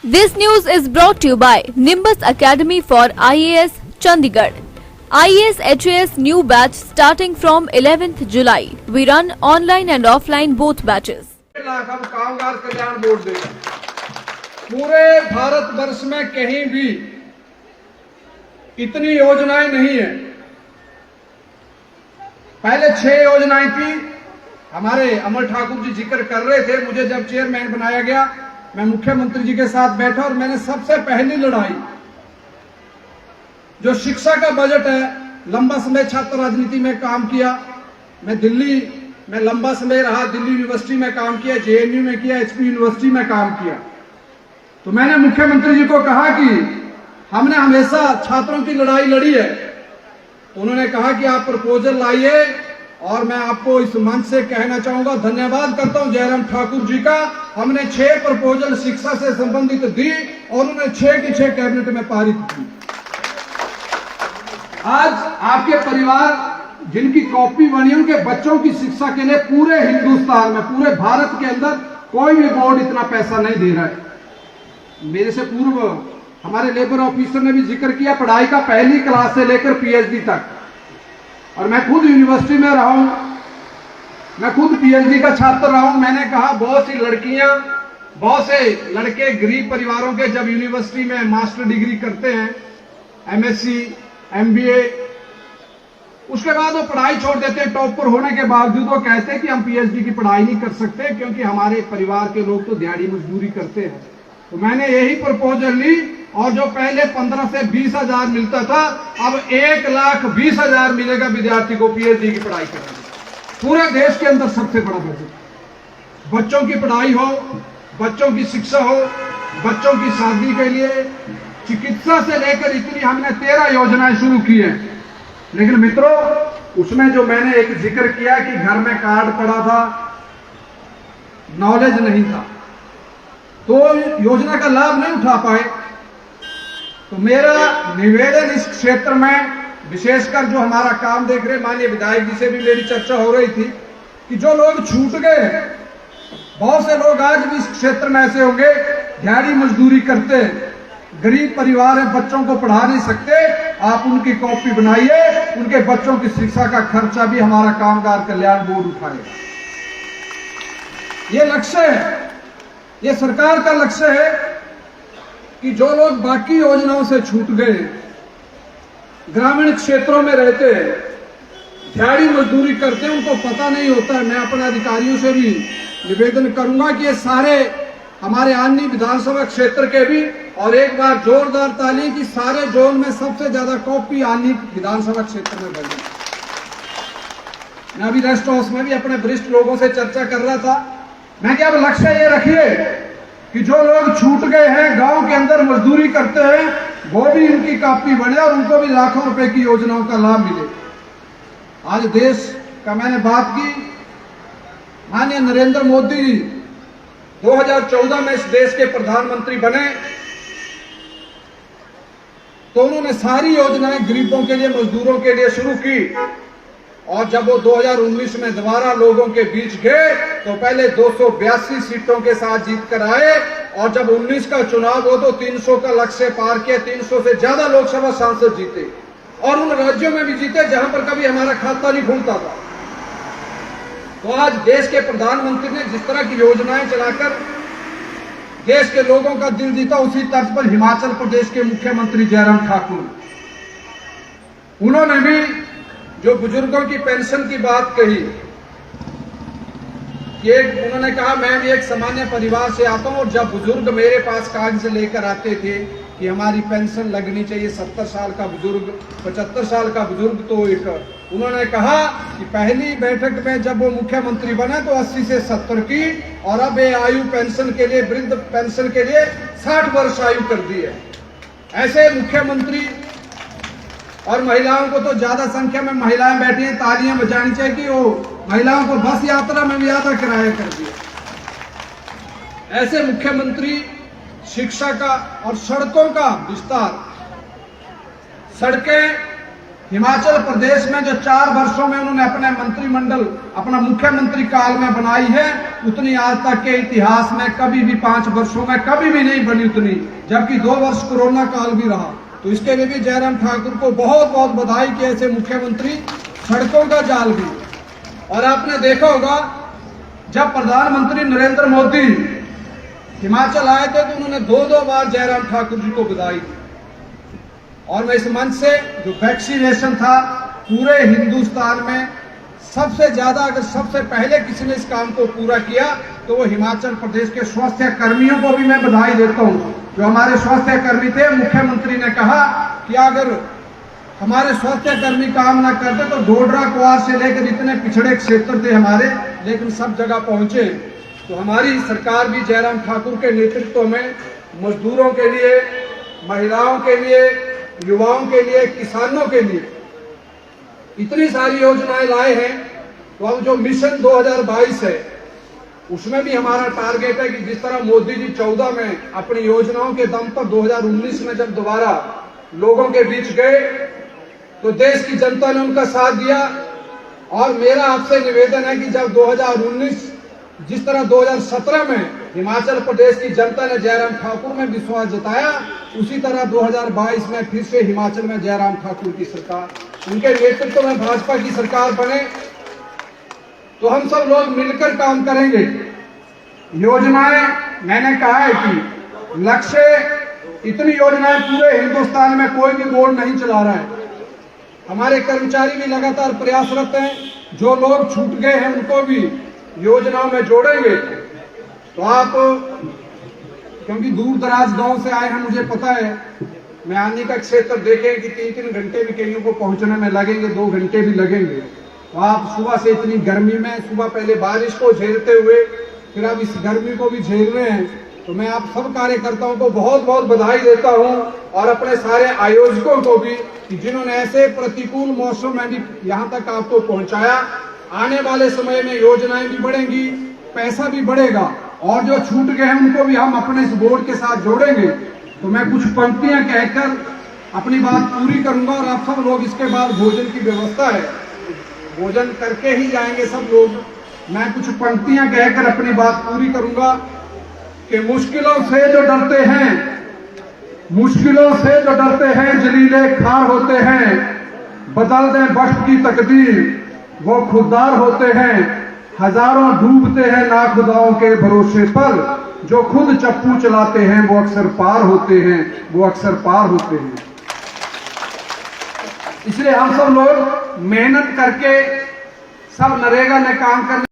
This news is brought to you by Nimbus Academy for IAS, Chandigarh. IAS HAS new batch starting from 11th July. We run online and offline both batches. Lakh अब कामगार कल्याण board देगा। पूरे भारत वर्ष में कहीं भी इतनी योजनाएं नहीं है। पहले 6 योजनाएं थी। हमारे अमर ठाकुर जी जिक्र कर रहे थे। मुझे जब चेयरमैन बनाया गया, मैं मुख्यमंत्री जी के साथ बैठा और मैंने सबसे पहली लड़ाई जो शिक्षा का बजट है, लंबा समय छात्र राजनीति में काम किया। मैं दिल्ली में लंबा समय रहा, दिल्ली यूनिवर्सिटी में काम किया, जेएनयू में किया, एचपी यूनिवर्सिटी में काम किया। तो मैंने मुख्यमंत्री जी को कहा कि हमने हमेशा छात्रों की लड़ाई लड़ी है। तो उन्होंने कहा कि आप प्रपोजल लाइए और मैं आपको इस मंच से कहना चाहूंगा, धन्यवाद करता हूं जयराम ठाकुर जी का। हमने 6 प्रपोजल शिक्षा से संबंधित दी और उन्होंने 6 की 6 कैबिनेट में पारित की। आज आपके परिवार जिनकी कॉपी बनी, उनके बच्चों की शिक्षा के लिए पूरे हिंदुस्तान में, पूरे भारत के अंदर कोई भी बोर्ड इतना पैसा नहीं दे रहा है। मेरे से पूर्व हमारे लेबर ऑफिसर ने भी जिक्र किया पढ़ाई का, पहली क्लास से लेकर पीएचडी तक। और मैं खुद यूनिवर्सिटी में रहा हूं, मैं खुद पीएचडी का छात्र रहा हूं। मैंने कहा बहुत सी लड़कियां, बहुत से लड़के गरीब परिवारों के जब यूनिवर्सिटी में मास्टर डिग्री करते हैं, एमएससी, एमबीए, उसके बाद वो पढ़ाई छोड़ देते हैं। टॉपर होने के बावजूद वो कहते हैं कि हम पीएचडी की पढ़ाई नहीं कर सकते क्योंकि हमारे परिवार के लोग तो दिहाड़ी मजदूरी करते हैं। तो मैंने यही प्रपोजल ली और जो पहले 15 से 20 हजार मिलता था, अब 1,20,000 मिलेगा विद्यार्थी को पीएचडी की पढ़ाई करने। पूरे देश के अंदर सबसे बड़ा बजट। बच्चों की पढ़ाई हो, बच्चों की शिक्षा हो, बच्चों की शादी के लिए, चिकित्सा से लेकर इतनी हमने 13 योजनाएं शुरू की हैं। लेकिन मित्रों, उसमें जो मैंने एक जिक्र किया कि घर में कार्ड पड़ा था, नॉलेज नहीं था, तो योजना का लाभ नहीं उठा पाए। तो मेरा निवेदन इस क्षेत्र में, विशेषकर जो हमारा काम देख रहे माननीय विधायक जी से भी मेरी चर्चा हो रही थी कि जो लोग छूट गए हैं, बहुत से लोग आज भी इस क्षेत्र में ऐसे होंगे दिहाड़ी मजदूरी करते हैं, गरीब परिवार है, बच्चों को पढ़ा नहीं सकते। आप उनकी कॉपी बनाइए, उनके बच्चों की शिक्षा का खर्चा भी हमारा कामगार कल्याण बोर्ड उठाएगा। ये लक्ष्य है, ये सरकार का लक्ष्य है कि जो लोग बाकी योजनाओं से छूट गए, ग्रामीण क्षेत्रों में रहते हैं, दिहाड़ी मजदूरी करते हैं, उनको पता नहीं होता है। मैं अपने अधिकारियों से भी निवेदन करूंगा कि ये सारे हमारे आनी विधानसभा क्षेत्र के भी, और एक बार जोरदार ताली कि सारे जोन में सबसे ज्यादा कॉपी आनी विधानसभा क्षेत्र में बनी। मैं अभी रेस्ट हाउस में भी अपने वरिष्ठ लोगों से चर्चा कर रहा था। मैं क्या, अब लक्ष्य ये रखिए कि जो लोग छूट गए हैं, गांव के अंदर मजदूरी करते हैं, वो भी उनकी कॉपी बने और उनको भी लाखों रुपए की योजनाओं का लाभ मिले। आज देश का मैंने बात की, माननीय नरेंद्र मोदी 2014 में इस देश के प्रधानमंत्री बने तो उन्होंने सारी योजनाएं गरीबों के लिए, मजदूरों के लिए शुरू की। और जब वो 2019 में दोबारा लोगों के बीच गए तो पहले 282 सीटों के साथ जीत कर आए, और जब 19 का चुनाव हो तो 300 का लक्ष्य पार किया। 300 से ज्यादा लोकसभा सांसद जीते और उन राज्यों में भी जीते जहां पर कभी हमारा खाता नहीं खुलता था। तो आज देश के प्रधानमंत्री ने जिस तरह की योजनाएं चलाकर देश के लोगों का दिल जीता, उसी तर्ज पर हिमाचल प्रदेश के मुख्यमंत्री जयराम ठाकुर, उन्होंने भी जो बुजुर्गों की पेंशन की बात कही, उन्होंने कहा मैं भी एक सामान्य परिवार से आता हूं और जब बुजुर्ग मेरे पास कागज लेकर आते थे कि हमारी पेंशन लगनी चाहिए, 70 साल का बुजुर्ग, 75 साल का बुजुर्ग, तो एक उन्होंने कहा कि पहली बैठक में जब वो मुख्यमंत्री बने तो 80 से 70 की, और अब ये आयु पेंशन के लिए, वृद्ध पेंशन के लिए 60 वर्ष आयु कर दी है। ऐसे मुख्यमंत्री, और महिलाओं को तो ज्यादा संख्या में महिलाएं बैठी हैं, तालियां बजानी चाहिए कि वो महिलाओं को बस यात्रा में भी ज्यादा किराया कर दिया। ऐसे मुख्यमंत्री शिक्षा का और सड़कों का विस्तार, सड़कें हिमाचल प्रदेश में जो 4 वर्षों में उन्होंने अपने मंत्रिमंडल अपना मुख्यमंत्री काल में बनाई है, उतनी आज तक के इतिहास में कभी भी 5 वर्षों में कभी भी नहीं बनी उतनी, जबकि 2 वर्ष कोरोना काल भी रहा। तो इसके लिए भी जयराम ठाकुर को बहुत बहुत बधाई कि ऐसे मुख्यमंत्री, सड़कों का जाल भी। और आपने देखा होगा जब प्रधानमंत्री नरेंद्र मोदी हिमाचल आए थे तो उन्होंने 2-2 बार जयराम ठाकुर जी को बधाई दी। और मैं इस मंच से जो वैक्सीनेशन था पूरे हिंदुस्तान में सबसे ज्यादा, अगर सबसे पहले किसी ने इस काम को पूरा किया तो वो हिमाचल प्रदेश के स्वास्थ्य कर्मियों को भी मैं बधाई देता हूं। जो हमारे स्वास्थ्य कर्मी थे, मुख्यमंत्री ने कहा कि अगर हमारे स्वास्थ्य कर्मी काम ना करते तो डोडरा कुआर से लेकर इतने पिछड़े क्षेत्र थे हमारे, लेकिन सब जगह पहुंचे। तो हमारी सरकार भी जयराम ठाकुर के नेतृत्व में मजदूरों के लिए, महिलाओं के लिए, युवाओं के लिए, किसानों के लिए इतनी सारी योजनाएं लाए हैं। तो अब जो मिशन 2022 है उसमें भी हमारा टारगेट है कि जिस तरह मोदी जी 14 में अपनी योजनाओं के दम पर 2019 में जब दोबारा लोगों के बीच गए तो देश की जनता ने उनका साथ दिया। और मेरा आपसे निवेदन है कि जब 2019 जिस तरह 2017 में हिमाचल प्रदेश की जनता ने जयराम ठाकुर में विश्वास जताया, उसी तरह 2022 में फिर से हिमाचल में जयराम ठाकुर की सरकार, उनके नेतृत्व में भाजपा की सरकार बने तो हम सब लोग मिलकर काम करेंगे। योजनाएं, मैंने कहा है कि लक्ष्य, इतनी योजनाएं पूरे हिंदुस्तान में कोई भी बोर्ड नहीं चला रहा है। हमारे कर्मचारी भी लगातार प्रयासरत हैं, जो लोग छूट गए हैं उनको भी योजनाओं में जोड़ेंगे। तो आप, क्योंकि दूर दराज गांव से आए हैं, मुझे पता है, मैं आने का क्षेत्र देखें कि 3-3 घंटे भी कईयों को पहुंचने में लगेंगे, 2 घंटे भी लगेंगे। तो आप सुबह से इतनी गर्मी में, सुबह पहले बारिश को झेलते हुए फिर अब इस गर्मी को भी झेल रहे हैं। तो मैं आप सब कार्यकर्ताओं को बहुत बहुत बधाई देता हूं और अपने सारे आयोजकों को भी कि जिन्होंने ऐसे प्रतिकूल मौसम में भी यहां तक आपको पहुंचाया। आने वाले समय में योजनाएं भी बढ़ेंगी, पैसा भी बढ़ेगा और जो छूट गए हैं उनको भी हम अपने इस बोर्ड के साथ जोड़ेंगे। तो मैं कुछ पंक्तियां कहकर अपनी बात पूरी करूंगा और आप सब लोग इसके बाद भोजन की व्यवस्था है, भोजन करके ही जाएंगे सब लोग। मैं कुछ पंक्तियां कहकर अपनी बात पूरी करूंगा कि मुश्किलों से जो डरते हैं, मुश्किलों से जो डरते हैं, जलीले खार होते हैं, बदल दें वक्त की तकदीर, वो खुददार होते हैं। हजारों डूबते हैं नाखुदाओं के भरोसे पर, जो खुद चप्पू चलाते हैं वो अक्सर पार होते हैं, वो अक्सर पार होते हैं। इसलिए हम सब लोग मेहनत करके सब नरेगा में काम करने